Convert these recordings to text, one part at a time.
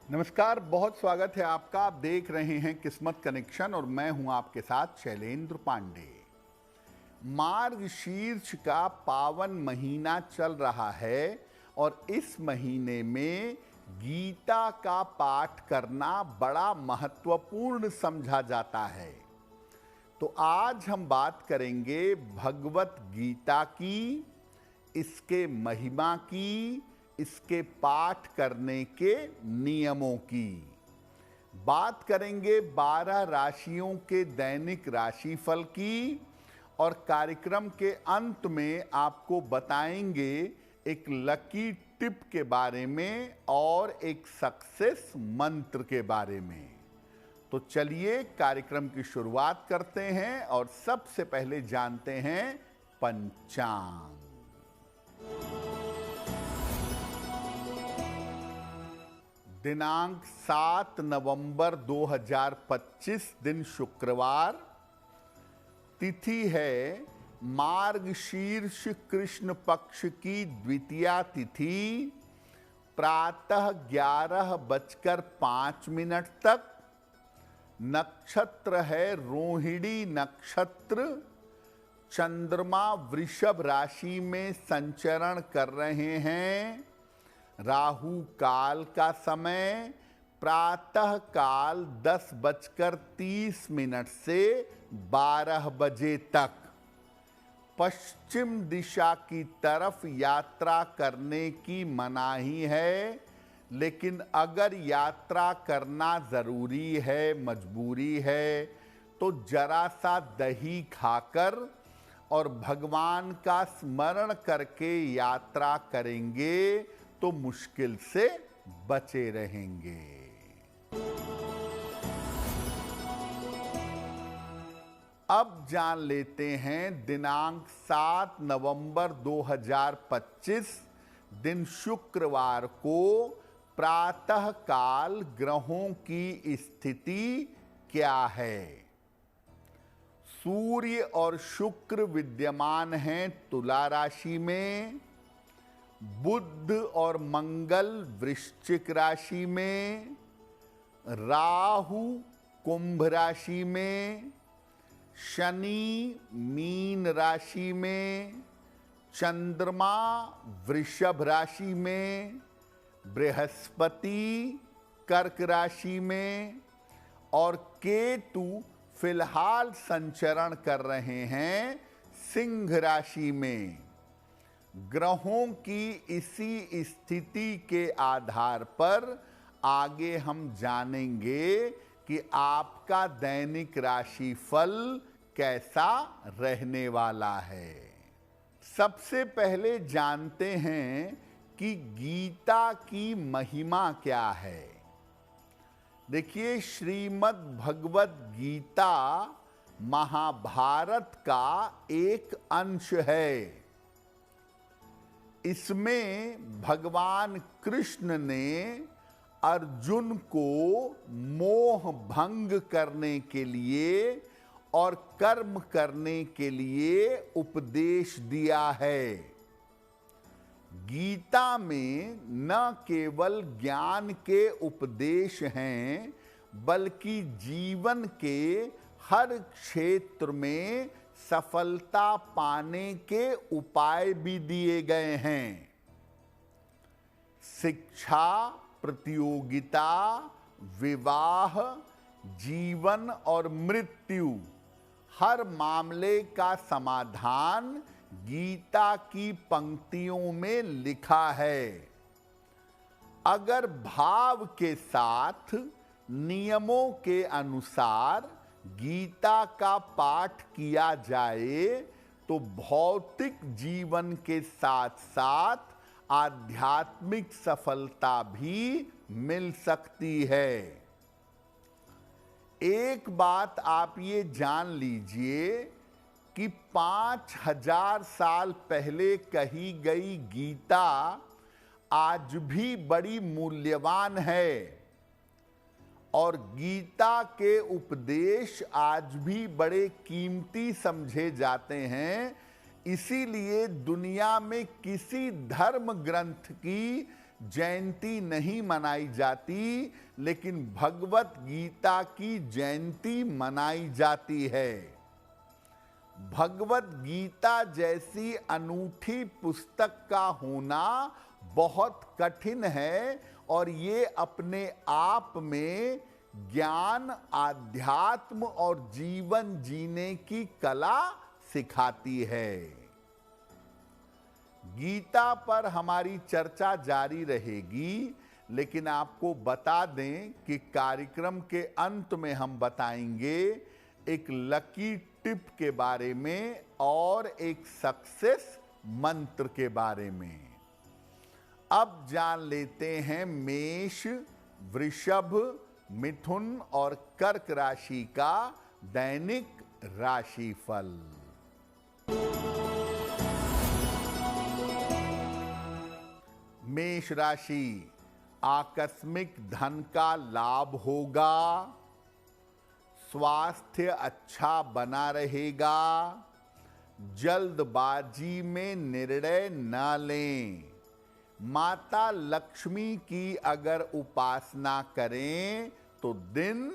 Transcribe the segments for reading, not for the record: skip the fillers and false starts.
नमस्कार, बहुत स्वागत है आपका। आप देख रहे हैं किस्मत कनेक्शन और मैं हूं आपके साथ शैलेंद्र पांडे। मार्गशीर्ष का पावन महीना चल रहा है और इस महीने में गीता का पाठ करना बड़ा महत्वपूर्ण समझा जाता है। तो आज हम बात करेंगे भगवत गीता की, इसके महिमा की, इसके पाठ करने के नियमों की। बात करेंगे 12 राशियों के दैनिक राशिफल की और कार्यक्रम के अंत में आपको बताएंगे एक लकी टिप के बारे में और एक सक्सेस मंत्र के बारे में। तो चलिए कार्यक्रम की शुरुआत करते हैं और सबसे पहले जानते हैं पंचांग। दिनांक 7 नवंबर 2025 दिन शुक्रवार। तिथि है मार्गशीर्ष कृष्ण पक्ष की द्वितीया तिथि, प्रातः 11:05 तक। नक्षत्र है रोहिणी नक्षत्र। चंद्रमा वृषभ राशि में संचरण कर रहे हैं। राहु काल का समय प्रातः काल 10:30 से 12 बजे तक। पश्चिम दिशा की तरफ यात्रा करने की मनाही है, लेकिन अगर यात्रा करना ज़रूरी है, मजबूरी है, तो जरा सा दही खाकर और भगवान का स्मरण करके यात्रा करेंगे तो मुश्किल से बचे रहेंगे। अब जान लेते हैं दिनांक 7 नवंबर 2025 दिन शुक्रवार को प्रातः काल ग्रहों की स्थिति क्या है। सूर्य और शुक्र विद्यमान हैं तुला राशि में। बुध और मंगल वृश्चिक राशि में। राहु कुंभ राशि में। शनि मीन राशि में। चंद्रमा वृषभ राशि में। बृहस्पति कर्क राशि में और केतु फिलहाल संचरण कर रहे हैं सिंह राशि में। ग्रहों की इसी स्थिति के आधार पर आगे हम जानेंगे कि आपका दैनिक राशिफल कैसा रहने वाला है। सबसे पहले जानते हैं कि गीता की महिमा क्या है। देखिए, श्रीमद् भगवत गीता महाभारत का एक अंश है। इसमें भगवान कृष्ण ने अर्जुन को मोह भंग करने के लिए और कर्म करने के लिए उपदेश दिया है। गीता में न केवल ज्ञान के उपदेश हैं, बल्कि जीवन के हर क्षेत्र में सफलता पाने के उपाय भी दिए गए हैं। शिक्षा, प्रतियोगिता, विवाह, जीवन और मृत्यु, हर मामले का समाधान गीता की पंक्तियों में लिखा है। अगर भाव के साथ नियमों के अनुसार गीता का पाठ किया जाए तो भौतिक जीवन के साथ साथ आध्यात्मिक सफलता भी मिल सकती है। एक बात आप ये जान लीजिए कि 5000 साल पहले कही गई गीता आज भी बड़ी मूल्यवान है और गीता के उपदेश आज भी बड़े कीमती समझे जाते हैं। इसीलिए दुनिया में किसी धर्म ग्रंथ की जयंती नहीं मनाई जाती, लेकिन भगवत गीता की जयंती मनाई जाती है। भगवत गीता जैसी अनूठी पुस्तक का होना बहुत कठिन है और ये अपने आप में ज्ञान, आध्यात्म और जीवन जीने की कला सिखाती है। गीता पर हमारी चर्चा जारी रहेगी, लेकिन आपको बता दें कि कार्यक्रम के अंत में हम बताएंगे एक लकी टिप के बारे में और एक सक्सेस मंत्र के बारे में। अब जान लेते हैं मेष, वृषभ, मिथुन और कर्क राशि का दैनिक राशिफल। मेष राशि, आकस्मिक धन का लाभ होगा, स्वास्थ्य अच्छा बना रहेगा, जल्दबाजी में निर्णय न लें। माता लक्ष्मी की अगर उपासना करें तो दिन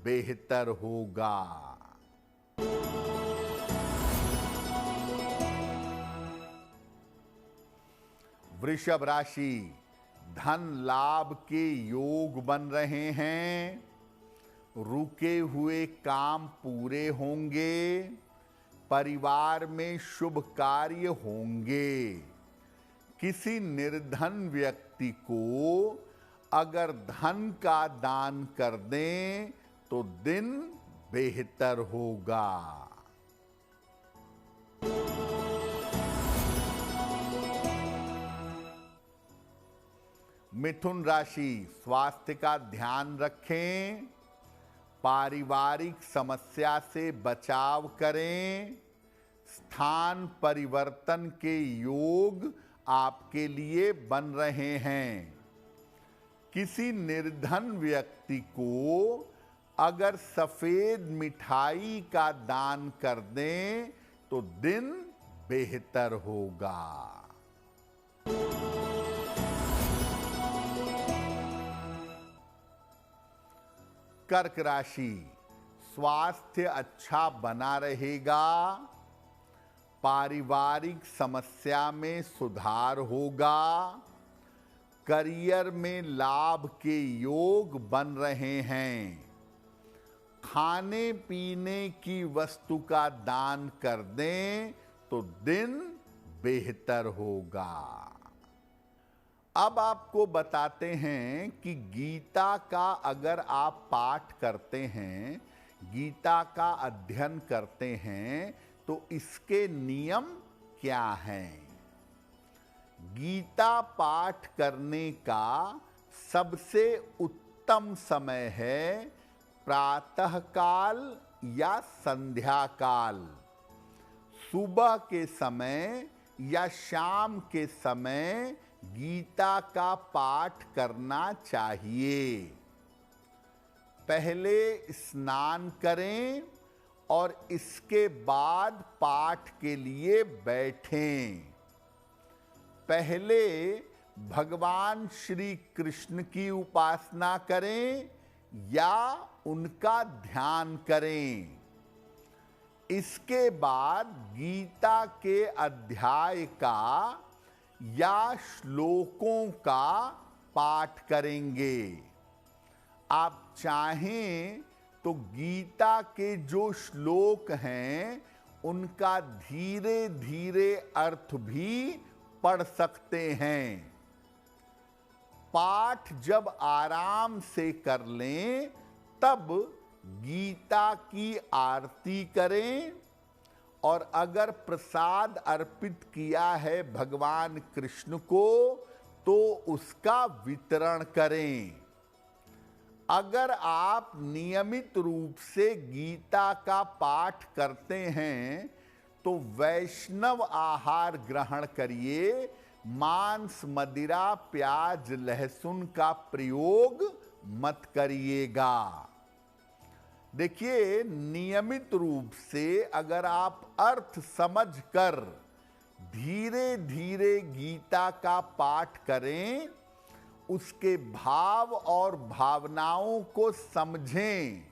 बेहतर होगा। वृषभ राशि, धन लाभ के योग बन रहे हैं, रुके हुए काम पूरे होंगे, परिवार में शुभ कार्य होंगे। किसी निर्धन व्यक्ति को अगर धन का दान कर दें तो दिन बेहतर होगा। मिथुन राशि, स्वास्थ्य का ध्यान रखें, पारिवारिक समस्या से बचाव करें, स्थान परिवर्तन के योग आपके लिए बन रहे हैं। किसी निर्धन व्यक्ति को अगर सफेद मिठाई का दान कर दें तो दिन बेहतर होगा। कर्क राशि, स्वास्थ्य अच्छा बना रहेगा, पारिवारिक समस्या में सुधार होगा, करियर में लाभ के योग बन रहे हैं, खाने पीने की वस्तु का दान कर दें तो दिन बेहतर होगा। अब आपको बताते हैं कि गीता का अगर आप पाठ करते हैं, गीता का अध्ययन करते हैं तो इसके नियम क्या हैं। गीता पाठ करने का सबसे उत्तम समय है प्रातःकाल या संध्या काल। सुबह के समय या शाम के समय गीता का पाठ करना चाहिए। पहले स्नान करें और इसके बाद पाठ के लिए बैठें। पहले भगवान श्री कृष्ण की उपासना करें या उनका ध्यान करें। इसके बाद गीता के अध्याय का या श्लोकों का पाठ करेंगे। आप चाहें तो गीता के जो श्लोक हैं उनका धीरे धीरे अर्थ भी पढ़ सकते हैं। पाठ जब आराम से कर लें तब गीता की आरती करें और अगर प्रसाद अर्पित किया है भगवान कृष्ण को तो उसका वितरण करें। अगर आप नियमित रूप से गीता का पाठ करते हैं तो वैष्णव आहार ग्रहण करिए। मांस, मदिरा, प्याज, लहसुन का प्रयोग मत करिएगा। देखिए, नियमित रूप से अगर आप अर्थ समझकर धीरे धीरे गीता का पाठ करें उसके भाव और भावनाओं को समझें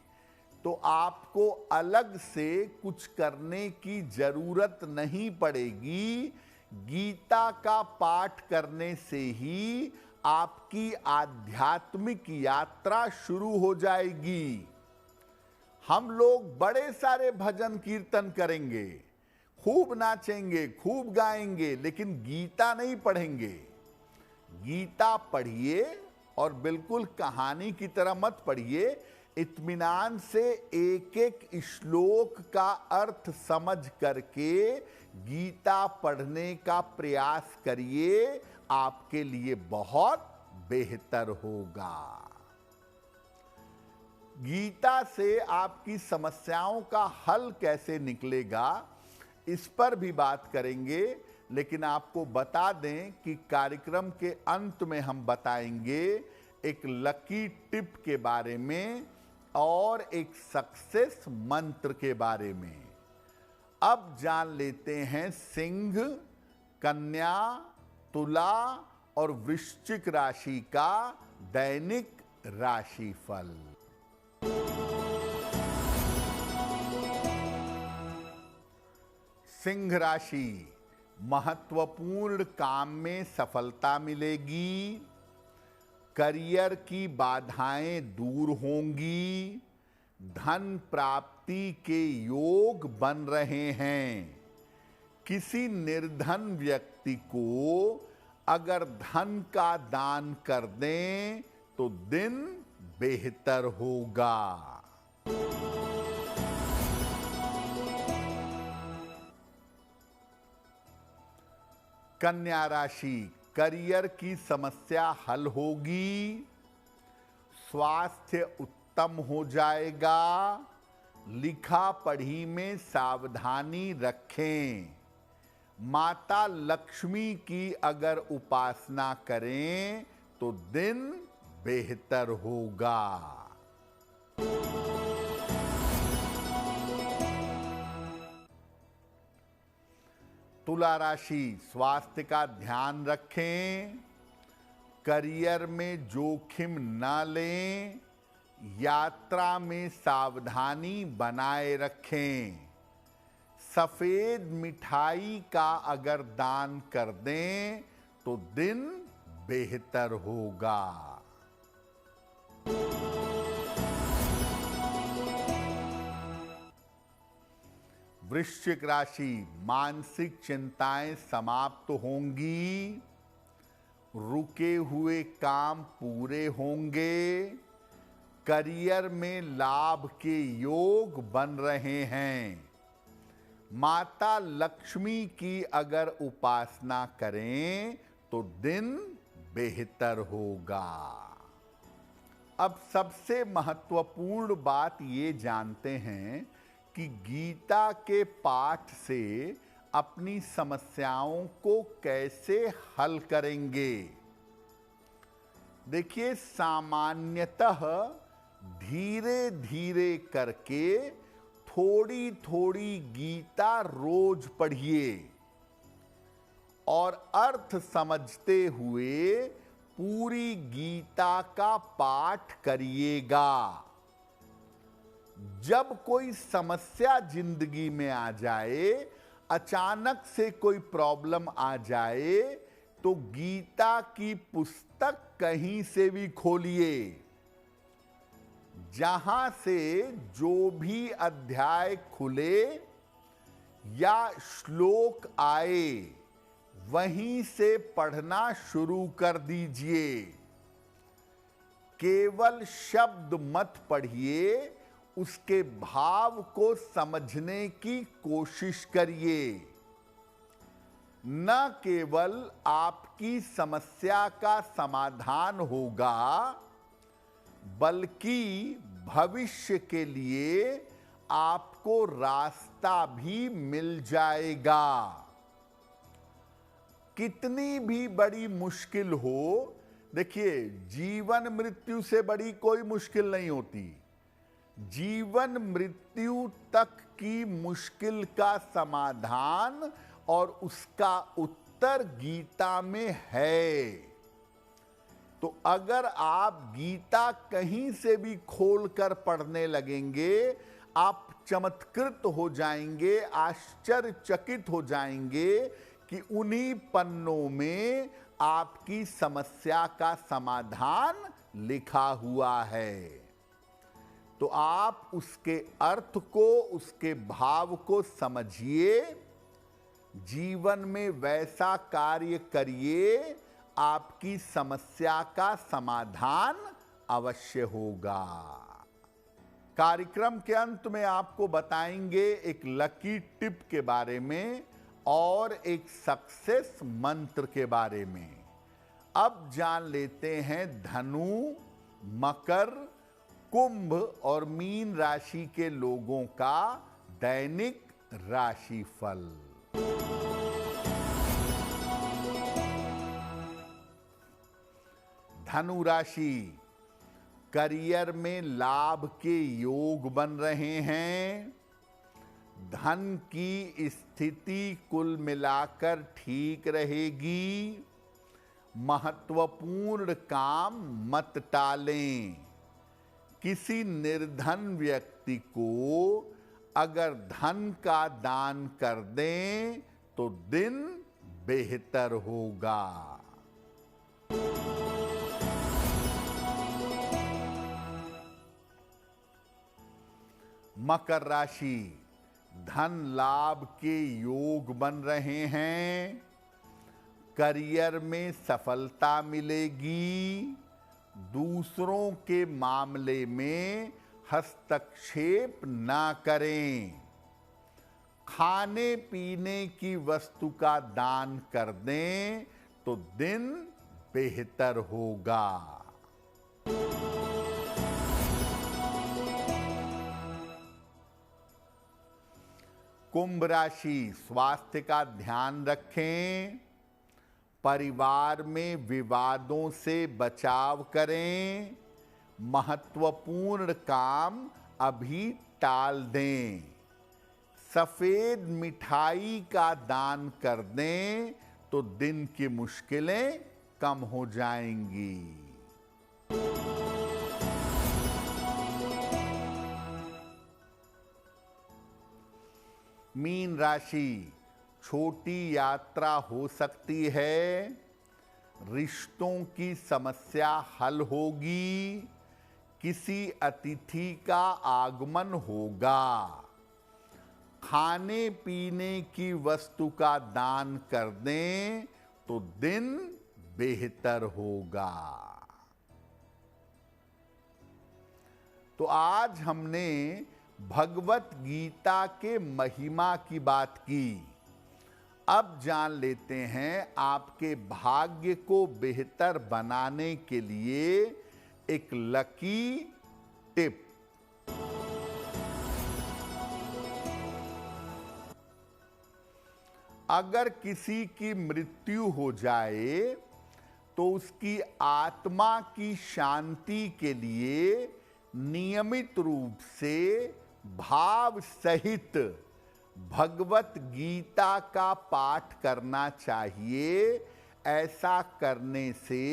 तो आपको अलग से कुछ करने की जरूरत नहीं पड़ेगी। गीता का पाठ करने से ही आपकी आध्यात्मिक यात्रा शुरू हो जाएगी। हम लोग बड़े सारे भजन कीर्तन करेंगे, खूब नाचेंगे, खूब गाएंगे, लेकिन गीता नहीं पढ़ेंगे। गीता पढ़िए और बिल्कुल कहानी की तरह मत पढ़िए। इत्मीनान से एक एक श्लोक का अर्थ समझ करके गीता पढ़ने का प्रयास करिए, आपके लिए बहुत बेहतर होगा। गीता से आपकी समस्याओं का हल कैसे निकलेगा, इस पर भी बात करेंगे, लेकिन आपको बता दें कि कार्यक्रम के अंत में हम बताएंगे एक लकी टिप के बारे में और एक सक्सेस मंत्र के बारे में। अब जान लेते हैं सिंह, कन्या, तुला और वृश्चिक राशि का दैनिक राशिफल। सिंह राशि, महत्वपूर्ण काम में सफलता मिलेगी। करियर की बाधाएं दूर होंगी। धन प्राप्ति के योग बन रहे हैं। किसी निर्धन व्यक्ति को अगर धन का दान कर दें तो दिन बेहतर होगा। कन्या राशि, करियर की समस्या हल होगी। स्वास्थ्य उत्तम हो जाएगा। लिखा पढ़ी में सावधानी रखें। माता लक्ष्मी की अगर उपासना करें तो दिन बेहतर होगा। तुला राशि, स्वास्थ्य का ध्यान रखें। करियर में जोखिम न लें। यात्रा में सावधानी बनाए रखें। सफेद मिठाई का अगर दान कर दें तो दिन बेहतर होगा। वृश्चिक राशि, मानसिक चिंताएं समाप्त होंगी। रुके हुए काम पूरे होंगे। करियर में लाभ के योग बन रहे हैं। माता लक्ष्मी की अगर उपासना करें तो दिन बेहतर होगा। अब सबसे महत्वपूर्ण बात ये जानते हैं कि गीता के पाठ से अपनी समस्याओं को कैसे हल करेंगे। देखिए, सामान्यतः धीरे धीरे करके थोड़ी थोड़ी गीता रोज पढ़िए और अर्थ समझते हुए पूरी गीता का पाठ करिएगा। जब कोई समस्या जिंदगी में आ जाए, अचानक से कोई प्रॉब्लम आ जाए, तो गीता की पुस्तक कहीं से भी खोलिए। जहां से जो भी अध्याय खुले या श्लोक आए, वहीं से पढ़ना शुरू कर दीजिए। केवल शब्द मत पढ़िए, उसके भाव को समझने की कोशिश करिए। न केवल आपकी समस्या का समाधान होगा, बल्कि भविष्य के लिए आपको रास्ता भी मिल जाएगा। कितनी भी बड़ी मुश्किल हो, देखिए, जीवन मृत्यु से बड़ी कोई मुश्किल नहीं होती। जीवन मृत्यु तक की मुश्किल का समाधान और उसका उत्तर गीता में है। तो अगर आप गीता कहीं से भी खोलकर पढ़ने लगेंगे, आप चमत्कृत हो जाएंगे, आश्चर्यचकित हो जाएंगे कि उन्हीं पन्नों में आपकी समस्या का समाधान लिखा हुआ है। तो आप उसके अर्थ को, उसके भाव को समझिए, जीवन में वैसा कार्य करिए, आपकी समस्या का समाधान अवश्य होगा। कार्यक्रम के अंत में आपको बताएंगे एक लकी टिप के बारे में और एक सक्सेस मंत्र के बारे में। अब जान लेते हैं धनु, मकर, कुंभ और मीन राशि के लोगों का दैनिक राशिफल। धनु राशि, करियर में लाभ के योग बन रहे हैं। धन की स्थिति कुल मिलाकर ठीक रहेगी। महत्वपूर्ण काम मत टालें। किसी निर्धन व्यक्ति को अगर धन का दान कर दें तो दिन बेहतर होगा। मकर राशि, धन लाभ के योग बन रहे हैं। करियर में सफलता मिलेगी। दूसरों के मामले में हस्तक्षेप ना करें। खाने पीने की वस्तु का दान कर दें तो दिन बेहतर होगा। कुंभ राशि, स्वास्थ्य का ध्यान रखें। परिवार में विवादों से बचाव करें। महत्वपूर्ण काम अभी टाल दें। सफेद मिठाई का दान कर दें तो दिन की मुश्किलें कम हो जाएंगी। मीन राशि, छोटी यात्रा हो सकती है। रिश्तों की समस्या हल होगी। किसी अतिथि का आगमन होगा। खाने पीने की वस्तु का दान कर दें तो दिन बेहतर होगा। तो आज हमने भगवत गीता के महिमा की बात की। अब जान लेते हैं आपके भाग्य को बेहतर बनाने के लिए एक लकी टिप। अगर किसी की मृत्यु हो जाए तो उसकी आत्मा की शांति के लिए नियमित रूप से भाव सहित भगवत गीता का पाठ करना चाहिए। ऐसा करने से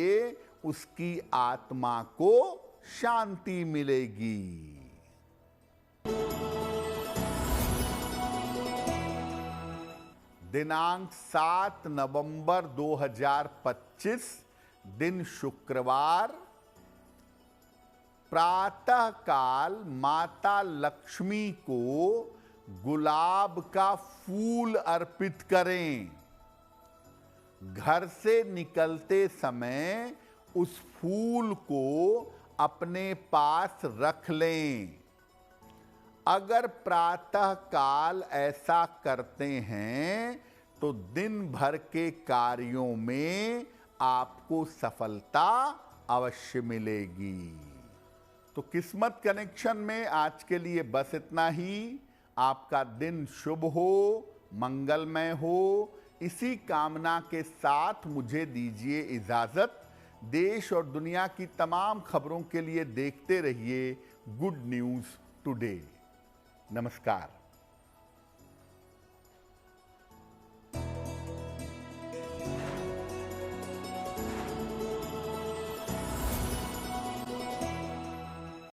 उसकी आत्मा को शांति मिलेगी। दिनांक 7 नवंबर 2025, दिन शुक्रवार, प्रातः काल माता लक्ष्मी को गुलाब का फूल अर्पित करें। घर से निकलते समय उस फूल को अपने पास रख लें। अगर प्रातः काल ऐसा करते हैं तो दिन भर के कार्यों में आपको सफलता अवश्य मिलेगी। तो किस्मत कनेक्शन में आज के लिए बस इतना ही। आपका दिन शुभ हो, मंगलमय हो, इसी कामना के साथ मुझे दीजिए इजाजत। देश और दुनिया की तमाम खबरों के लिए देखते रहिए गुड न्यूज़ टुडे। नमस्कार।